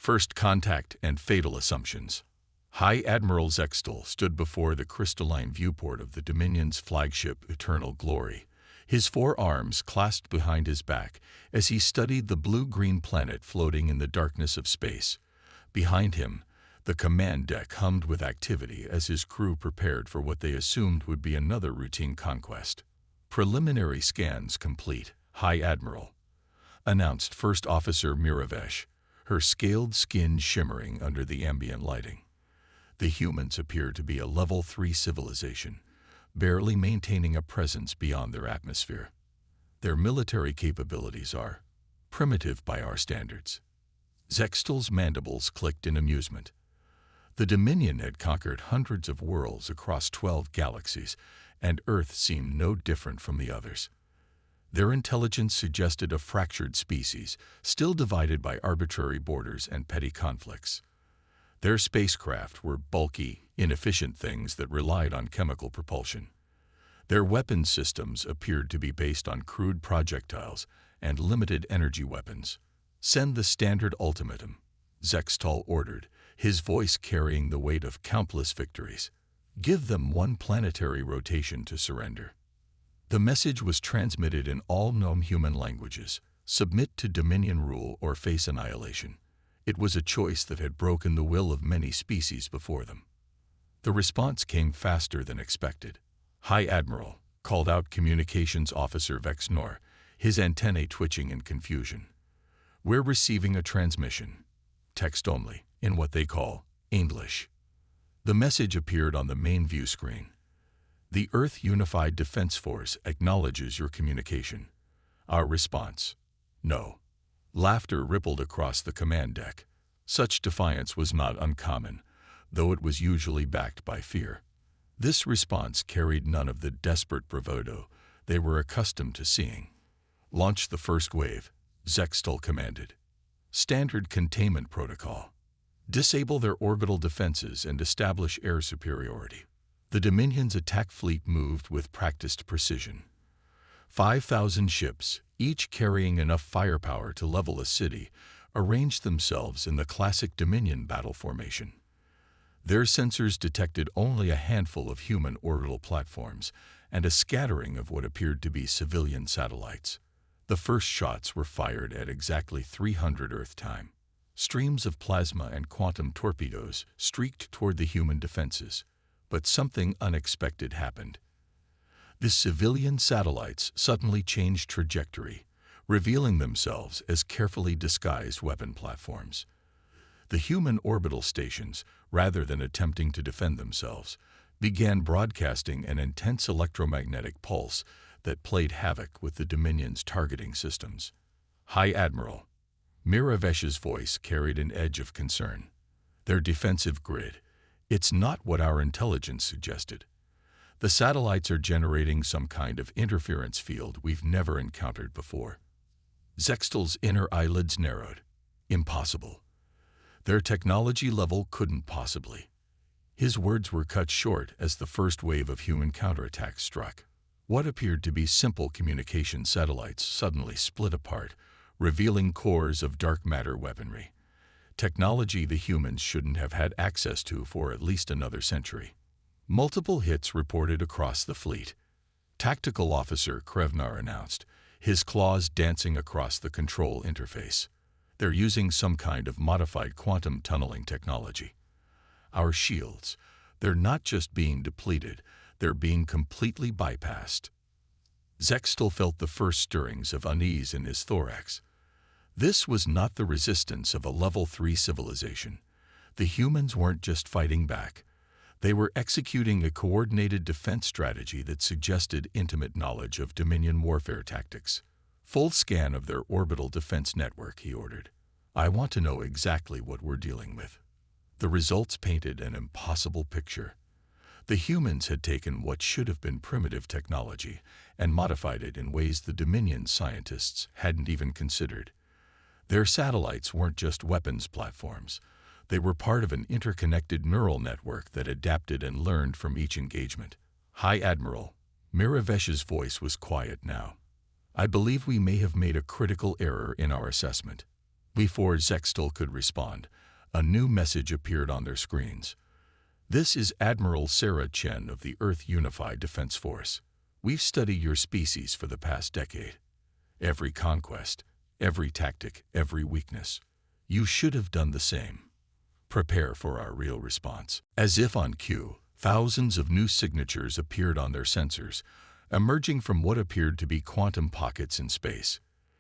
First contact and fatal assumptions. High Admiral Zextal stood before the crystalline viewport of the Dominion's flagship Eternal Glory, his forearms clasped behind his back as he studied the blue-green planet floating in the darkness of space. Behind him, the command deck hummed with activity as his crew prepared for what they assumed would be another routine conquest. Preliminary scans complete, High Admiral, announced First Officer Miravesh, her scaled skin shimmering under the ambient lighting. The humans appear to be a Level 3 civilization, barely maintaining a presence beyond their atmosphere. Their military capabilities are primitive by our standards. Zextal's mandibles clicked in amusement. The Dominion had conquered hundreds of worlds across 12 galaxies, and Earth seemed no different from the others. Their intelligence suggested a fractured species, still divided by arbitrary borders and petty conflicts. Their spacecraft were bulky, inefficient things that relied on chemical propulsion. Their weapons systems appeared to be based on crude projectiles and limited energy weapons. "Send the standard ultimatum," Zextal ordered, his voice carrying the weight of countless victories. "Give them one planetary rotation to surrender." The message was transmitted in all known human languages: submit to Dominion rule or face annihilation. It was a choice that had broken the will of many species before them. The response came faster than expected. "High Admiral," called out Communications Officer Vexnor, his antennae twitching in confusion. "We're receiving a transmission. Text only, in what they call English." The message appeared on the main view screen. "The Earth Unified Defense Force acknowledges your communication. Our response: no." Laughter rippled across the command deck. Such defiance was not uncommon, though it was usually backed by fear. This response carried none of the desperate bravado they were accustomed to seeing. "Launch the first wave," Zextal commanded. "Standard containment protocol. Disable their orbital defenses and establish air superiority." The Dominion's attack fleet moved with practiced precision. 5,000 ships, each carrying enough firepower to level a city, arranged themselves in the classic Dominion battle formation. Their sensors detected only a handful of human orbital platforms and a scattering of what appeared to be civilian satellites. The first shots were fired at exactly 300 Earth time. Streams of plasma and quantum torpedoes streaked toward the human defenses, but something unexpected happened. The civilian satellites suddenly changed trajectory, revealing themselves as carefully disguised weapon platforms. The human orbital stations, rather than attempting to defend themselves, began broadcasting an intense electromagnetic pulse that played havoc with the Dominion's targeting systems. "High Admiral," Miravesh's voice carried an edge of concern. "Their defensive grid, it's not what our intelligence suggested. The satellites are generating some kind of interference field we've never encountered before." Zextal's inner eyelids narrowed. "Impossible. Their technology level couldn't possibly." His words were cut short as the first wave of human counterattacks struck. What appeared to be simple communication satellites suddenly split apart, revealing cores of dark matter weaponry. Technology the humans shouldn't have had access to for at least another century. Multiple hits reported across the fleet. Tactical Officer Krevnar announced, his claws dancing across the control interface. "They're using some kind of modified quantum tunneling technology. Our shields, they're not just being depleted, they're being completely bypassed." Zextal felt the first stirrings of unease in his thorax. This was not the resistance of a Level 3 civilization. The humans weren't just fighting back. They were executing a coordinated defense strategy that suggested intimate knowledge of Dominion warfare tactics. "Full scan of their orbital defense network," he ordered. "I want to know exactly what we're dealing with." The results painted an impossible picture. The humans had taken what should have been primitive technology and modified it in ways the Dominion scientists hadn't even considered. Their satellites weren't just weapons platforms. They were part of an interconnected neural network that adapted and learned from each engagement. "High Admiral," Miravesh's voice was quiet now. "I believe we may have made a critical error in our assessment. Before Zextal could respond, a new message appeared on their screens. "This is Admiral Sarah Chen of the Earth Unified Defense Force. We've studied your species for the past decade. Every conquest, every tactic, every weakness. You should have done the same. Prepare for our real response." As if on cue, thousands of new signatures appeared on their sensors, emerging from what appeared to be quantum pockets in space,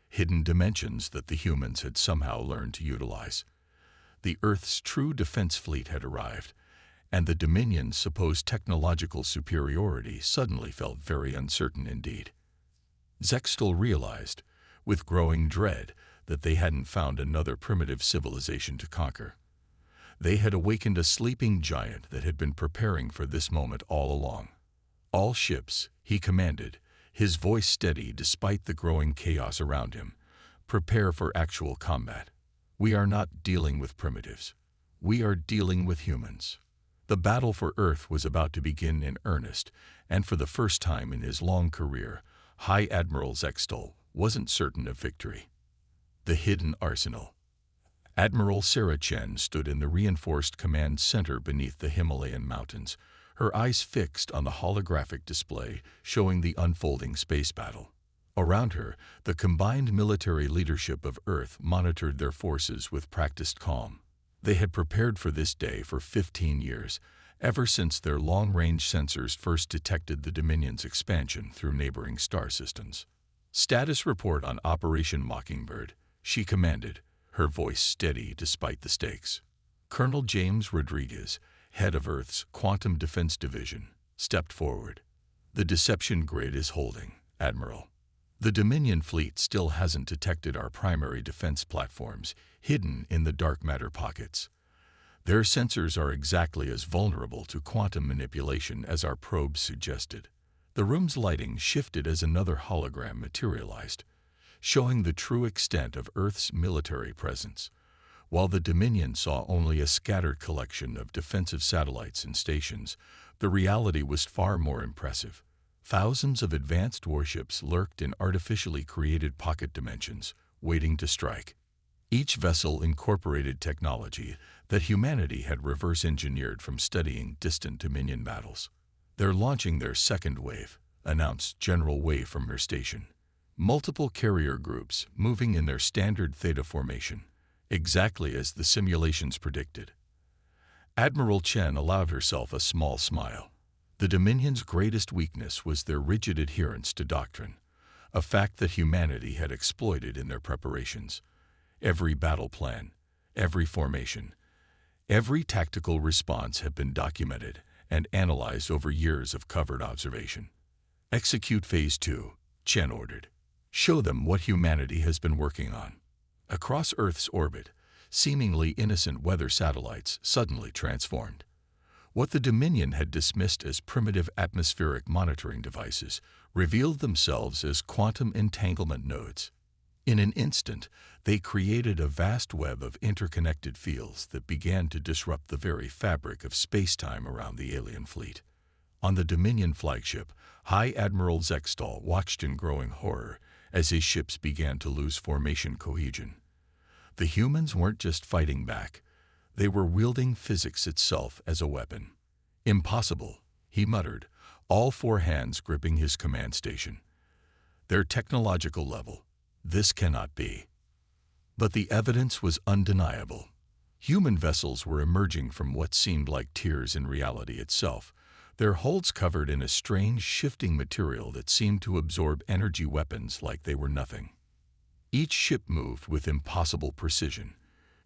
hidden dimensions that the humans had somehow learned to utilize. The Earth's true defense fleet had arrived, and the Dominion's supposed technological superiority suddenly felt very uncertain indeed. Zextal realized, with growing dread, that they hadn't found another primitive civilization to conquer. They had awakened a sleeping giant that had been preparing for this moment all along. "All ships," he commanded, his voice steady despite the growing chaos around him, "prepare for actual combat. We are not dealing with primitives. We are dealing with humans." The battle for Earth was about to begin in earnest, and for the first time in his long career, High Admiral Zextal wasn't certain of victory. The hidden arsenal. Admiral Sarah Chen stood in the reinforced command center beneath the Himalayan mountains, her eyes fixed on the holographic display showing the unfolding space battle. Around her, the combined military leadership of Earth monitored their forces with practiced calm. They had prepared for this day for 15 years, ever since their long-range sensors first detected the Dominion's expansion through neighboring star systems. "Status report on Operation Mockingbird," she commanded, her voice steady despite the stakes. Colonel James Rodriguez, head of Earth's Quantum Defense Division, stepped forward. "The deception grid is holding, Admiral. The Dominion fleet still hasn't detected our primary defense platforms, hidden in the dark matter pockets. Their sensors are exactly as vulnerable to quantum manipulation as our probes suggested." The room's lighting shifted as another hologram materialized, showing the true extent of Earth's military presence. While the Dominion saw only a scattered collection of defensive satellites and stations, the reality was far more impressive. Thousands of advanced warships lurked in artificially created pocket dimensions, waiting to strike. Each vessel incorporated technology that humanity had reverse-engineered from studying distant Dominion battles. "They're launching their second wave," announced General Wei from her station. "Multiple carrier groups moving in their standard theta formation, exactly as the simulations predicted." Admiral Chen allowed herself a small smile. The Dominion's greatest weakness was their rigid adherence to doctrine, a fact that humanity had exploited in their preparations. Every battle plan, every formation, every tactical response had been documented and analyzed over years of covered observation. "Execute Phase 2, Chen ordered. "Show them what humanity has been working on." Across Earth's orbit, seemingly innocent weather satellites suddenly transformed. What the Dominion had dismissed as primitive atmospheric monitoring devices revealed themselves as quantum entanglement nodes. In an instant, they created a vast web of interconnected fields that began to disrupt the very fabric of space-time around the alien fleet. On the Dominion flagship, High Admiral Zextal watched in growing horror as his ships began to lose formation cohesion. The humans weren't just fighting back. They were wielding physics itself as a weapon. "Impossible," he muttered, all four hands gripping his command station. "Their technological level. This cannot be." But the evidence was undeniable. Human vessels were emerging from what seemed like tears in reality itself, their hulls covered in a strange, shifting material that seemed to absorb energy weapons like they were nothing. Each ship moved with impossible precision,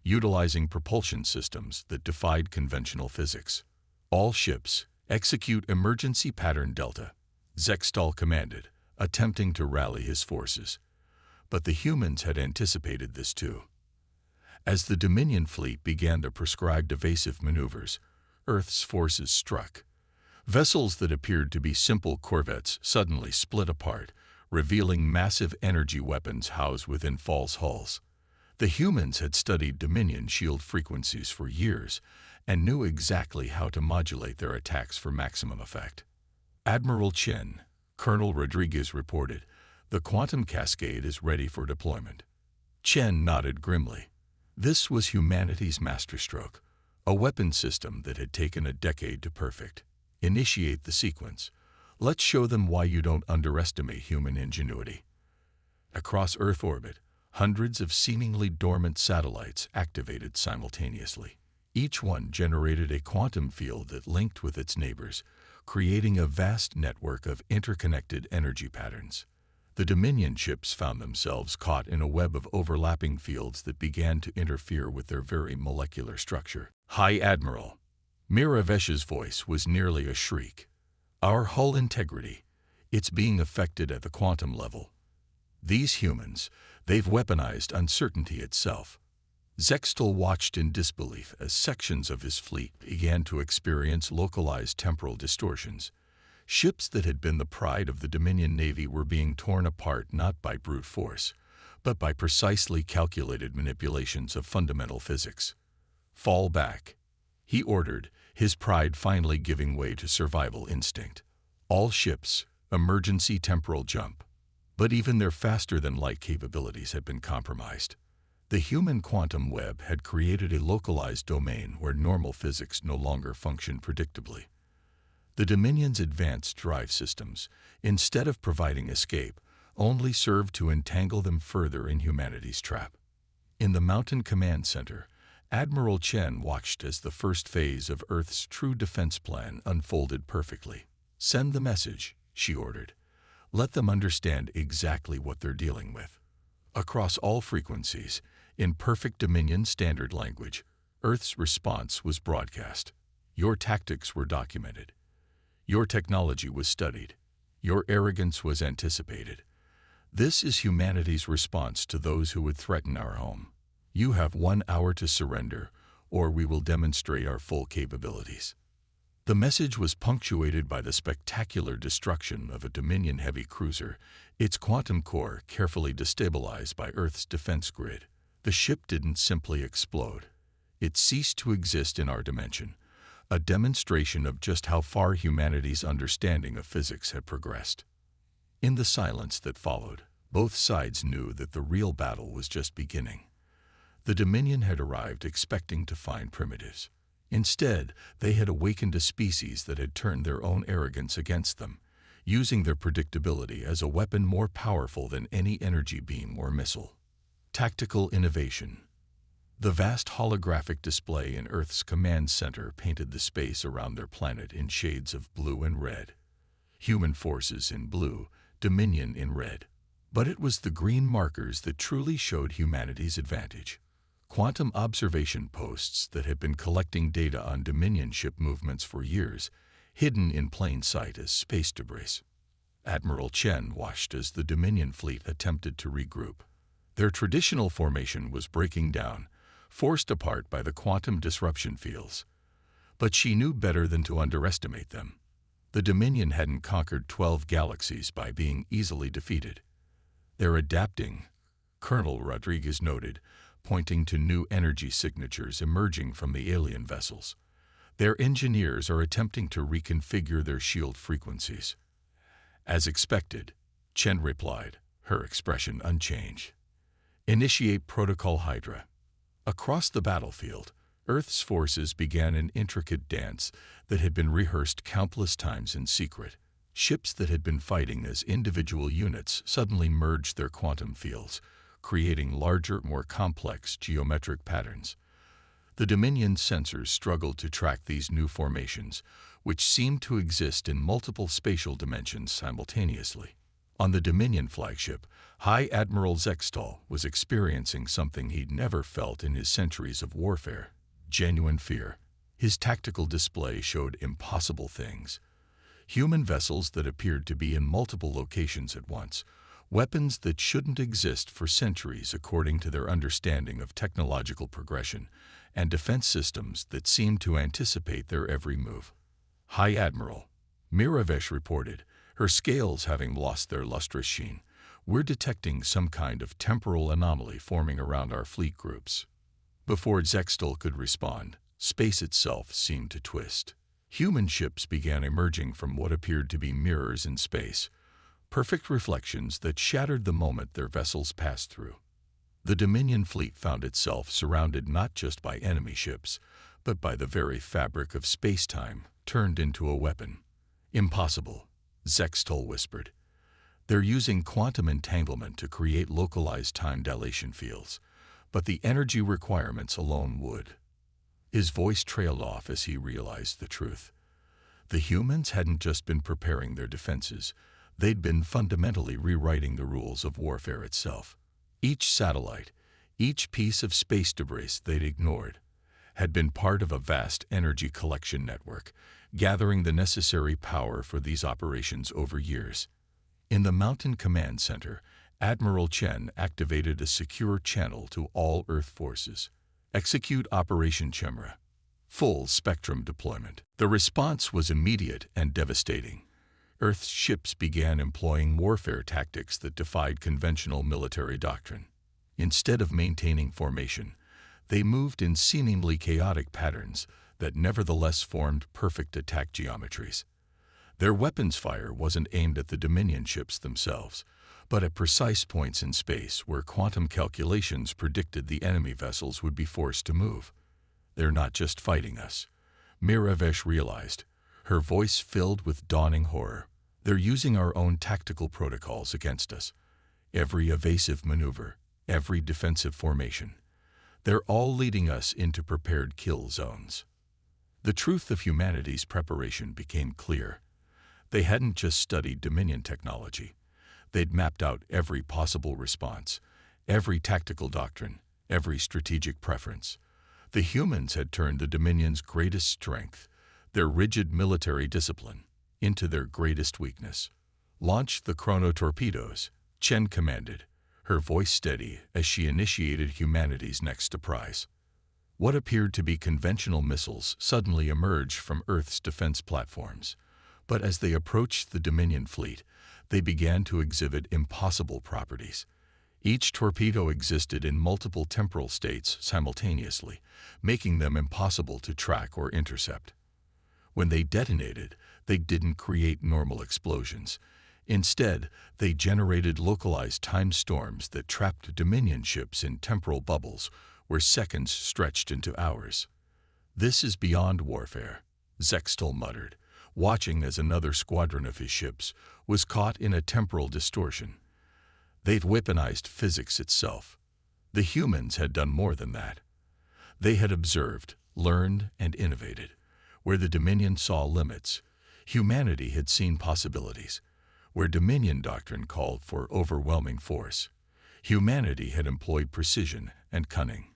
utilizing propulsion systems that defied conventional physics. "All ships, execute emergency pattern Delta," Zextal commanded, attempting to rally his forces. But the humans had anticipated this too. As the Dominion fleet began the prescribed evasive maneuvers, Earth's forces struck. Vessels that appeared to be simple corvettes suddenly split apart, revealing massive energy weapons housed within false hulls. The humans had studied Dominion shield frequencies for years and knew exactly how to modulate their attacks for maximum effect. "Admiral Chen," Colonel Rodriguez reported, "the quantum cascade is ready for deployment." Chen nodded grimly. This was humanity's masterstroke, a weapon system that had taken a decade to perfect. Initiate the sequence. Let's show them why you don't underestimate human ingenuity. Across Earth orbit, hundreds of seemingly dormant satellites activated simultaneously. Each one generated a quantum field that linked with its neighbors, creating a vast network of interconnected energy patterns. The Dominion ships found themselves caught in a web of overlapping fields that began to interfere with their very molecular structure. High Admiral Miravesh's voice was nearly a shriek. Our hull integrity, it's being affected at the quantum level. These humans, they've weaponized uncertainty itself. Zextal watched in disbelief as sections of his fleet began to experience localized temporal distortions. Ships that had been the pride of the Dominion Navy were being torn apart not by brute force, but by precisely calculated manipulations of fundamental physics. Fall back, he ordered, his pride finally giving way to survival instinct. All ships, emergency temporal jump. But even their faster-than-light capabilities had been compromised. The human quantum web had created a localized domain where normal physics no longer functioned predictably. The Dominion's advanced drive systems, instead of providing escape, only served to entangle them further in humanity's trap. In the Mountain Command Center, Admiral Chen watched as the first phase of Earth's true defense plan unfolded perfectly. Send the message, she ordered. Let them understand exactly what they're dealing with. Across all frequencies, in perfect Dominion standard language, Earth's response was broadcast. Your tactics were documented. Your technology was studied. Your arrogance was anticipated. This is humanity's response to those who would threaten our home. You have 1 hour to surrender, or we will demonstrate our full capabilities. The message was punctuated by the spectacular destruction of a Dominion heavy cruiser, its quantum core carefully destabilized by Earth's defense grid. The ship didn't simply explode. It ceased to exist in our dimension, a demonstration of just how far humanity's understanding of physics had progressed. In the silence that followed, both sides knew that the real battle was just beginning. The Dominion had arrived expecting to find primitives. Instead, they had awakened a species that had turned their own arrogance against them, using their predictability as a weapon more powerful than any energy beam or missile. Tactical innovation. The vast holographic display in Earth's command center painted the space around their planet in shades of blue and red. Human forces in blue, Dominion in red. But it was the green markers that truly showed humanity's advantage. Quantum observation posts that had been collecting data on Dominion ship movements for years, hidden in plain sight as space debris. Admiral Chen watched as the Dominion fleet attempted to regroup. Their traditional formation was breaking down, forced apart by the quantum disruption fields. But she knew better than to underestimate them. The Dominion hadn't conquered 12 galaxies by being easily defeated. They're adapting, Colonel Rodriguez noted, pointing to new energy signatures emerging from the alien vessels. Their engineers are attempting to reconfigure their shield frequencies. As expected, Chen replied, her expression unchanged. Initiate Protocol Hydra. Across the battlefield, Earth's forces began an intricate dance that had been rehearsed countless times in secret. Ships that had been fighting as individual units suddenly merged their quantum fields, creating larger, more complex geometric patterns. The Dominion sensors struggled to track these new formations, which seemed to exist in multiple spatial dimensions simultaneously. On the Dominion flagship, High Admiral Zextal was experiencing something he'd never felt in his centuries of warfare: genuine fear. His tactical display showed impossible things. Human vessels that appeared to be in multiple locations at once, weapons that shouldn't exist for centuries according to their understanding of technological progression, and defense systems that seemed to anticipate their every move. High Admiral Miravesh reported, her scales having lost their lustrous sheen. We're detecting some kind of temporal anomaly forming around our fleet groups. Before Zextal could respond, space itself seemed to twist. Human ships began emerging from what appeared to be mirrors in space, perfect reflections that shattered the moment their vessels passed through. The Dominion fleet found itself surrounded not just by enemy ships, but by the very fabric of space-time turned into a weapon. Impossible, Zextol whispered. They're using quantum entanglement to create localized time dilation fields, but the energy requirements alone would. His voice trailed off as he realized the truth. The humans hadn't just been preparing their defenses, they'd been fundamentally rewriting the rules of warfare itself. Each satellite, each piece of space debris they'd ignored, had been part of a vast energy collection network, gathering the necessary power for these operations over years. In the Mountain Command Center, Admiral Chen activated a secure channel to all Earth forces. Execute Operation Chimera. Full spectrum deployment. The response was immediate and devastating. Earth's ships began employing warfare tactics that defied conventional military doctrine. Instead of maintaining formation, they moved in seemingly chaotic patterns that nevertheless formed perfect attack geometries. Their weapons fire wasn't aimed at the Dominion ships themselves, but at precise points in space where quantum calculations predicted the enemy vessels would be forced to move. They're not just fighting us, Miravesh realized, her voice filled with dawning horror. They're using our own tactical protocols against us. Every evasive maneuver, every defensive formation. They're all leading us into prepared kill zones. The truth of humanity's preparation became clear. They hadn't just studied Dominion technology. They'd mapped out every possible response, every tactical doctrine, every strategic preference. The humans had turned the Dominion's greatest strength, their rigid military discipline, into their greatest weakness. Launch the chrono-torpedoes, Chen commanded, her voice steady as she initiated humanity's next prize. What appeared to be conventional missiles suddenly emerged from Earth's defense platforms. But as they approached the Dominion fleet, they began to exhibit impossible properties. Each torpedo existed in multiple temporal states simultaneously, making them impossible to track or intercept. When they detonated, they didn't create normal explosions. Instead, they generated localized time storms that trapped Dominion ships in temporal bubbles where seconds stretched into hours. This is beyond warfare, Zextol muttered, watching as another squadron of his ships was caught in a temporal distortion. They'd weaponized physics itself. The humans had done more than that. They had observed, learned, and innovated. Where the Dominion saw limits, humanity had seen possibilities. Where Dominion doctrine called for overwhelming force, humanity had employed precision and cunning.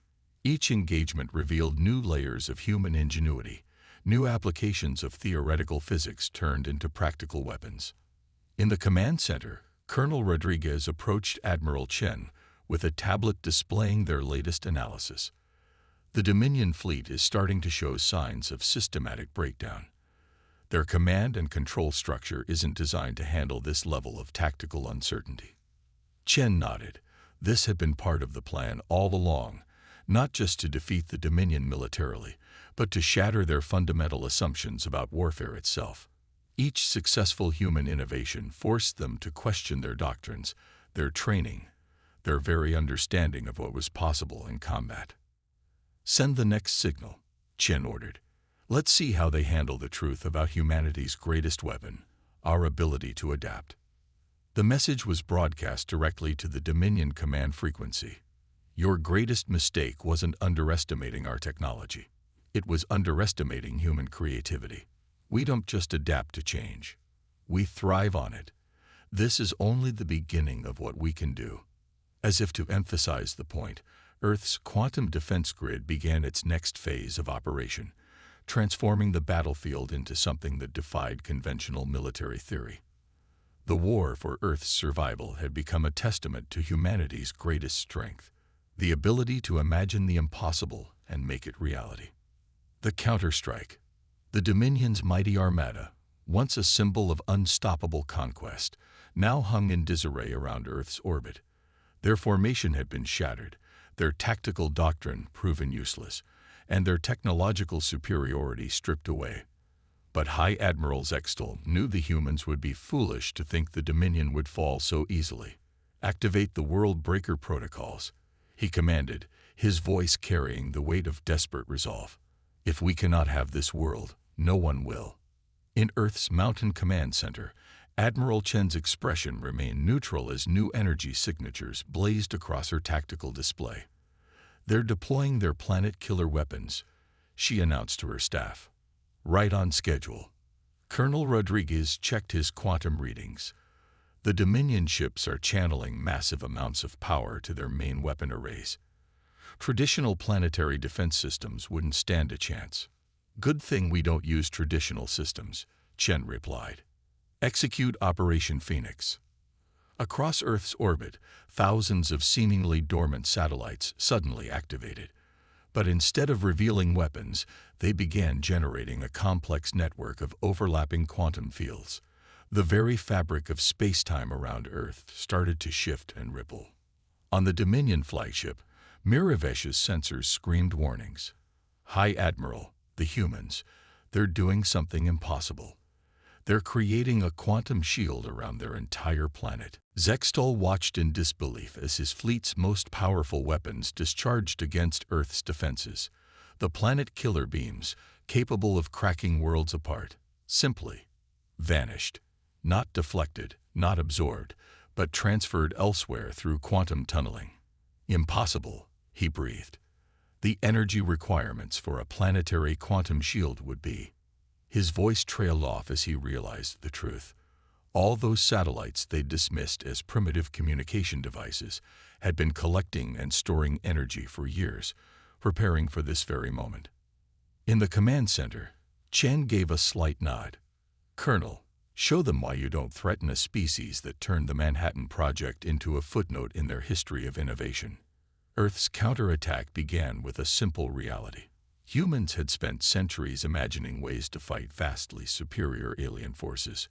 Each engagement revealed new layers of human ingenuity, new applications of theoretical physics turned into practical weapons. In the command center, Colonel Rodriguez approached Admiral Chen with a tablet displaying their latest analysis. The Dominion fleet is starting to show signs of systematic breakdown. Their command and control structure isn't designed to handle this level of tactical uncertainty. Chen nodded. This had been part of the plan all along, not just to defeat the Dominion militarily, but to shatter their fundamental assumptions about warfare itself. Each successful human innovation forced them to question their doctrines, their training, their very understanding of what was possible in combat. Send the next signal, Chen ordered. Let's see how they handle the truth about humanity's greatest weapon, our ability to adapt. The message was broadcast directly to the Dominion command frequency. Your greatest mistake wasn't underestimating our technology. It was underestimating human creativity. We don't just adapt to change. We thrive on it. This is only the beginning of what we can do. As if to emphasize the point, Earth's quantum defense grid began its next phase of operation, transforming the battlefield into something that defied conventional military theory. The war for Earth's survival had become a testament to humanity's greatest strength, the ability to imagine the impossible and make it reality. The counterstrike. The Dominion's mighty armada, once a symbol of unstoppable conquest, now hung in disarray around Earth's orbit. Their formation had been shattered, their tactical doctrine proven useless, and their technological superiority stripped away. But High Admiral Zextol knew the humans would be foolish to think the Dominion would fall so easily. Activate the World Breaker protocols, he commanded, his voice carrying the weight of desperate resolve. If we cannot have this world, no one will. In Earth's Mountain Command Center, Admiral Chen's expression remained neutral as new energy signatures blazed across her tactical display. "They're deploying their planet-killer weapons," she announced to her staff. "Right on schedule." Colonel Rodriguez checked his quantum readings. The Dominion ships are channeling massive amounts of power to their main weapon arrays. Traditional planetary defense systems wouldn't stand a chance. "Good thing we don't use traditional systems," Chen replied. "Execute Operation Phoenix." Across Earth's orbit, thousands of seemingly dormant satellites suddenly activated. But instead of revealing weapons, they began generating a complex network of overlapping quantum fields. The very fabric of space-time around Earth started to shift and ripple. On the Dominion flagship, Miravesh's sensors screamed warnings. "High Admiral, the humans, they're doing something impossible. They're creating a quantum shield around their entire planet." Zextol watched in disbelief as his fleet's most powerful weapons discharged against Earth's defenses. The planet killer beams, capable of cracking worlds apart, simply vanished. Not deflected, not absorbed, but transferred elsewhere through quantum tunneling. "Impossible," he breathed. "The energy requirements for a planetary quantum shield would be..." His voice trailed off as he realized the truth. All those satellites they'd dismissed as primitive communication devices had been collecting and storing energy for years, preparing for this very moment. In the command center, Chen gave a slight nod. "Colonel, show them why you don't threaten a species that turned the Manhattan Project into a footnote in their history of innovation." Earth's counterattack began with a simple reality. Humans had spent centuries imagining ways to fight vastly superior alien forces.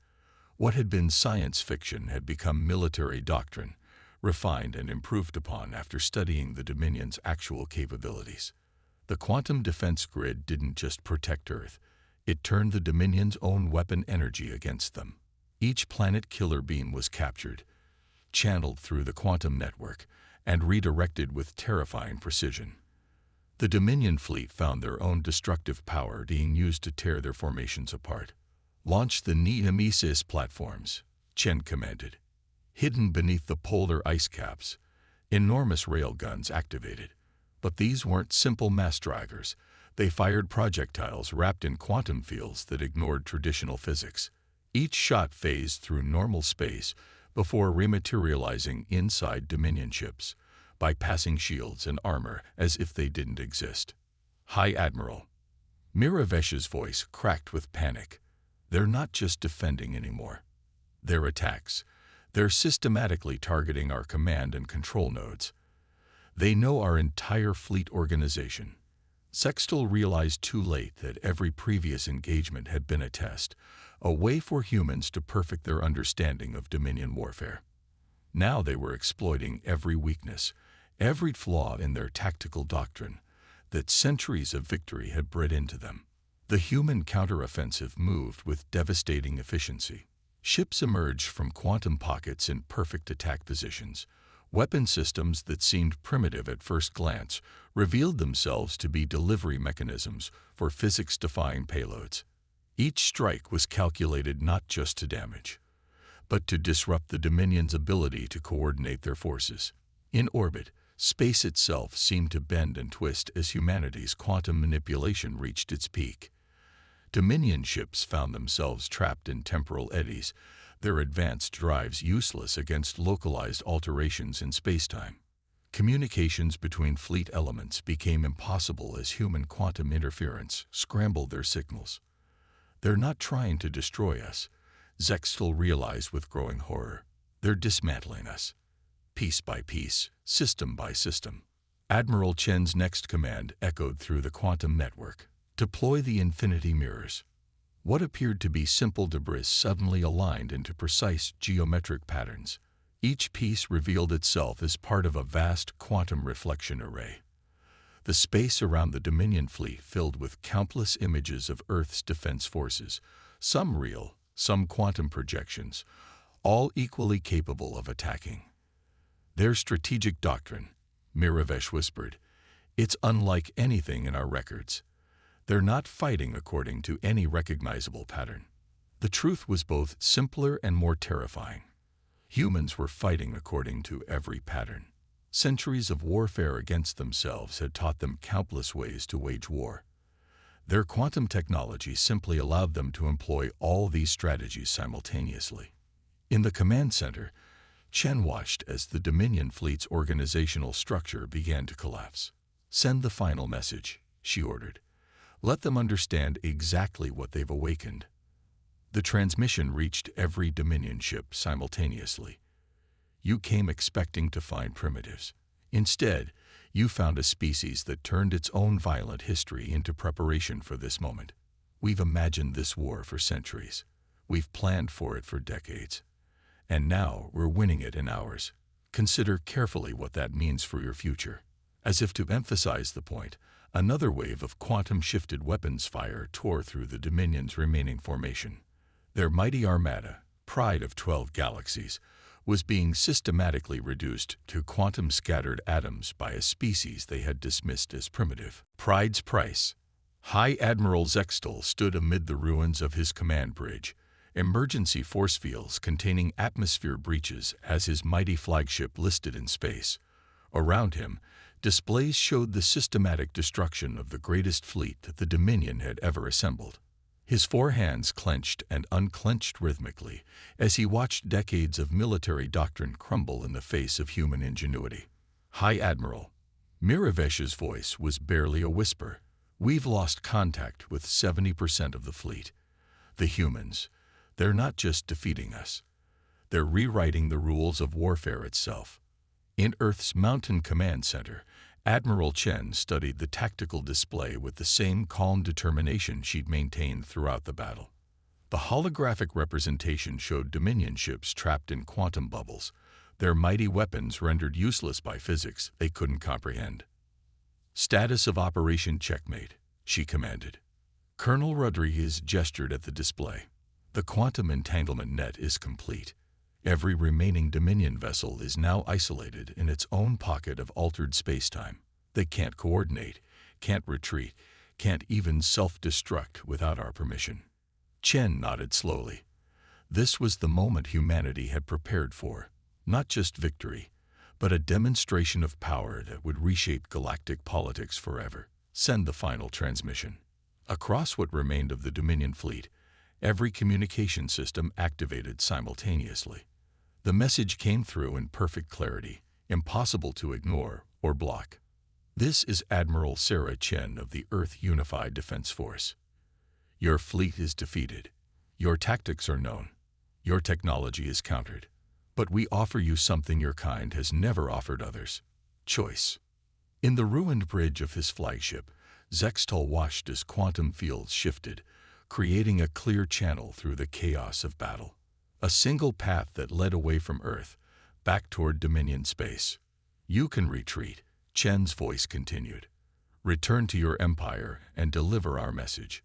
What had been science fiction had become military doctrine, refined and improved upon after studying the Dominion's actual capabilities. The quantum defense grid didn't just protect Earth, it turned the Dominion's own weapon energy against them. Each planet killer beam was captured, channeled through the quantum network, and redirected with terrifying precision. The Dominion fleet found their own destructive power being used to tear their formations apart. "Launch the Nemesis platforms," Chen commanded. Hidden beneath the polar ice caps, enormous railguns activated. But these weren't simple mass draggers. They fired projectiles wrapped in quantum fields that ignored traditional physics. Each shot phased through normal space before rematerializing inside Dominion ships, bypassing shields and armor as if they didn't exist. "High Admiral." Miravesh's voice cracked with panic. "They're not just defending anymore. They're attacks. They're systematically targeting our command and control nodes. They know our entire fleet organization." Sextol realized too late that every previous engagement had been a test, a way for humans to perfect their understanding of Dominion warfare. Now they were exploiting every weakness, every flaw in their tactical doctrine that centuries of victory had bred into them. The human counteroffensive moved with devastating efficiency. Ships emerged from quantum pockets in perfect attack positions. Weapon systems that seemed primitive at first glance revealed themselves to be delivery mechanisms for physics-defying payloads. Each strike was calculated not just to damage, but to disrupt the Dominion's ability to coordinate their forces. In orbit, space itself seemed to bend and twist as humanity's quantum manipulation reached its peak. Dominion ships found themselves trapped in temporal eddies, their advanced drives useless against localized alterations in spacetime. Communications between fleet elements became impossible as human quantum interference scrambled their signals. "They're not trying to destroy us," Zextol realized with growing horror. "They're dismantling us, piece by piece, system by system." Admiral Chen's next command echoed through the quantum network. "Deploy the infinity mirrors." What appeared to be simple debris suddenly aligned into precise geometric patterns. Each piece revealed itself as part of a vast quantum reflection array. The space around the Dominion fleet filled with countless images of Earth's defense forces, some real, some quantum projections, all equally capable of attacking. Their strategic doctrine, Miravesh whispered. "It's unlike anything in our records. They're not fighting according to any recognizable pattern." The truth was both simpler and more terrifying. Humans were fighting according to every pattern. Centuries of warfare against themselves had taught them countless ways to wage war. Their quantum technology simply allowed them to employ all these strategies simultaneously. In the command center, Chen watched as the Dominion fleet's organizational structure began to collapse. "Send the final message," she ordered. "Let them understand exactly what they've awakened." The transmission reached every Dominion ship simultaneously. You came expecting to find primitives. Instead, you found a species that turned its own violent history into preparation for this moment. We've imagined this war for centuries. We've planned for it for decades. And now we're winning it in ours. Consider carefully what that means for your future. As if to emphasize the point, another wave of quantum-shifted weapons fire tore through the Dominion's remaining formation. Their mighty armada, pride of 12 galaxies, was being systematically reduced to quantum-scattered atoms by a species they had dismissed as primitive. Pride's price. High Admiral Zextal stood amid the ruins of his command bridge, emergency force fields containing atmosphere breaches as his mighty flagship listed in space. Around him, displays showed the systematic destruction of the greatest fleet that the Dominion had ever assembled. His four hands clenched and unclenched rhythmically as he watched decades of military doctrine crumble in the face of human ingenuity. "High Admiral." Miravesh's voice was barely a whisper. "We've lost contact with 70% of the fleet. The humans, they're not just defeating us. They're rewriting the rules of warfare itself." In Earth's Mountain Command Center, Admiral Chen studied the tactical display with the same calm determination she'd maintained throughout the battle. The holographic representation showed Dominion ships trapped in quantum bubbles, their mighty weapons rendered useless by physics they couldn't comprehend. "Status of Operation Checkmate," she commanded. Colonel Rodriguez gestured at the display. "The quantum entanglement net is complete. Every remaining Dominion vessel is now isolated in its own pocket of altered spacetime. They can't coordinate, can't retreat, can't even self-destruct without our permission." Chen nodded slowly. This was the moment humanity had prepared for, not just victory, but a demonstration of power that would reshape galactic politics forever. "Send the final transmission." Across what remained of the Dominion fleet, every communication system activated simultaneously. The message came through in perfect clarity, impossible to ignore or block. "This is Admiral Sarah Chen of the Earth Unified Defense Force. Your fleet is defeated. Your tactics are known. Your technology is countered. But we offer you something your kind has never offered others: choice." In the ruined bridge of his flagship, Zextal watched as quantum fields shifted, creating a clear channel through the chaos of battle. A single path that led away from Earth, back toward Dominion space. "You can retreat," Chen's voice continued. "Return to your empire and deliver our message.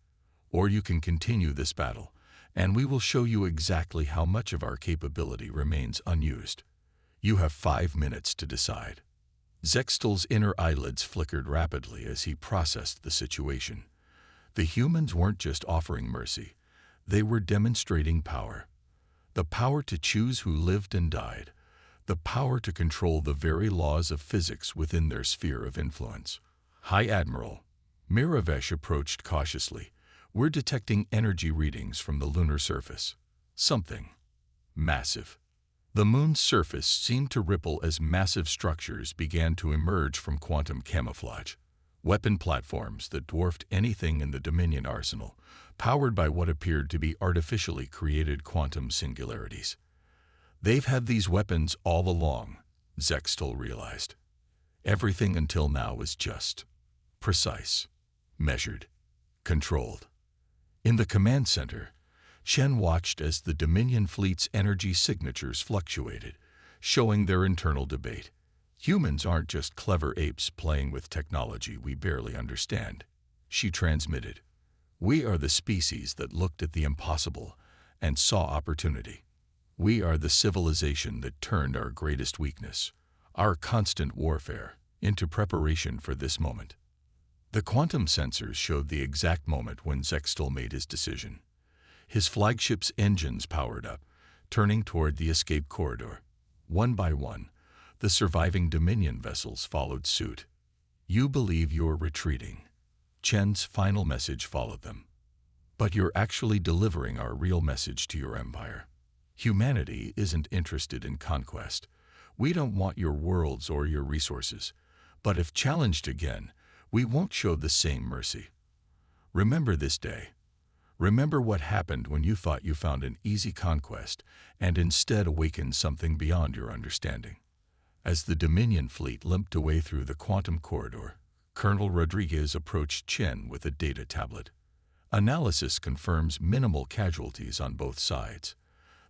Or you can continue this battle, and we will show you exactly how much of our capability remains unused. You have 5 minutes to decide." Zextal's inner eyelids flickered rapidly as he processed the situation. The humans weren't just offering mercy. They were demonstrating power. The power to choose who lived and died. The power to control the very laws of physics within their sphere of influence. "High Admiral." Miravesh approached cautiously. "We're detecting energy readings from the lunar surface. Something massive." The moon's surface seemed to ripple as massive structures began to emerge from quantum camouflage. Weapon platforms that dwarfed anything in the Dominion arsenal, powered by what appeared to be artificially created quantum singularities. "They've had these weapons all along," Zextal realized. "Everything until now was just precise, measured, controlled." In the command center, Chen watched as the Dominion fleet's energy signatures fluctuated, showing their internal debate. "Humans aren't just clever apes playing with technology we barely understand," she transmitted. "We are the species that looked at the impossible and saw opportunity. We are the civilization that turned our greatest weakness, our constant warfare, into preparation for this moment. The quantum sensors showed the exact moment when Zextal made his decision. His flagship's engines powered up, turning toward the escape corridor. One by one, the surviving Dominion vessels followed suit. "You believe you're retreating." Chen's final message followed them. "But you're actually delivering our real message to your empire. Humanity isn't interested in conquest. We don't want your worlds or your resources. But if challenged again, we won't show the same mercy. Remember this day. Remember what happened when you thought you found an easy conquest and instead awakened something beyond your understanding." As the Dominion fleet limped away through the quantum corridor, Colonel Rodriguez approached Chen with a data tablet. Analysis confirms minimal casualties on both sides.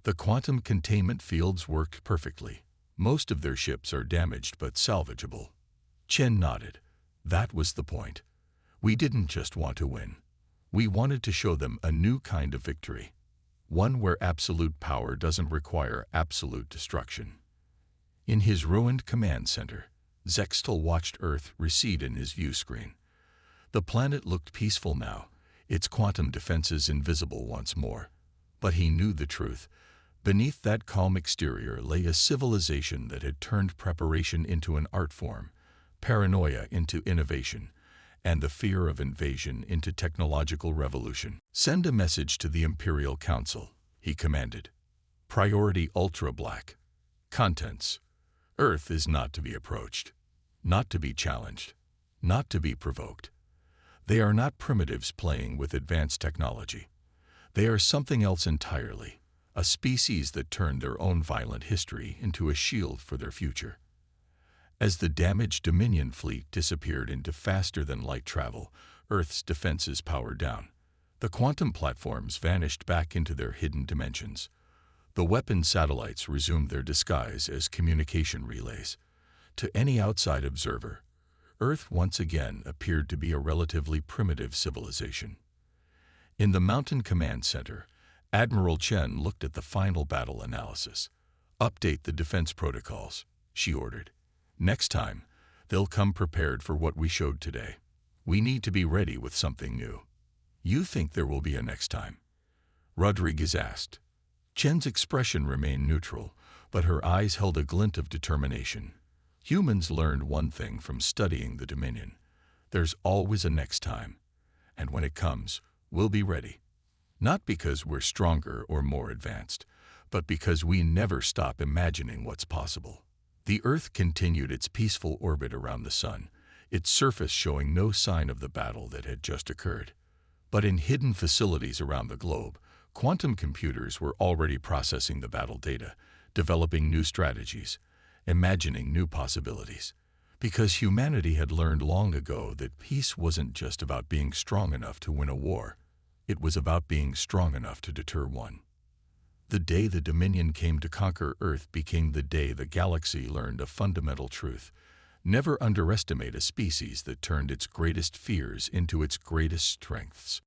The quantum containment fields worked perfectly. Most of their ships are damaged but salvageable. Chen nodded. That was the point. We didn't just want to win. We wanted to show them a new kind of victory. One where absolute power doesn't require absolute destruction. In his ruined command center, Zextal watched Earth recede in his view screen. The planet looked peaceful now, its quantum defenses invisible once more. But he knew the truth. Beneath that calm exterior lay a civilization that had turned preparation into an art form, paranoia into innovation, and the fear of invasion into technological revolution. "Send a message to the Imperial Council," he commanded. "Priority Ultra Black. Contents: Earth is not to be approached, not to be challenged, not to be provoked. They are not primitives playing with advanced technology. They are something else entirely, a species that turned their own violent history into a shield for their future." As the damaged Dominion fleet disappeared into faster-than-light travel, Earth's defenses powered down. The quantum platforms vanished back into their hidden dimensions. The weapon satellites resumed their disguise as communication relays. To any outside observer, Earth once again appeared to be a relatively primitive civilization. In the Mountain Command Center, Admiral Chen looked at the final battle analysis. "Update the defense protocols," she ordered. "Next time, they'll come prepared for what we showed today. We need to be ready with something new." "You think there will be a next time?" Rodriguez asked. Chen's expression remained neutral, but her eyes held a glint of determination. Humans learned one thing from studying the Dominion. There's always a next time. And when it comes, we'll be ready. Not because we're stronger or more advanced, but because we never stop imagining what's possible. The Earth continued its peaceful orbit around the Sun, its surface showing no sign of the battle that had just occurred. But in hidden facilities around the globe, quantum computers were already processing the battle data, developing new strategies, imagining new possibilities. Because humanity had learned long ago that peace wasn't just about being strong enough to win a war. It was about being strong enough to deter one. The day the Dominion came to conquer Earth became the day the galaxy learned a fundamental truth. Never underestimate a species that turned its greatest fears into its greatest strengths.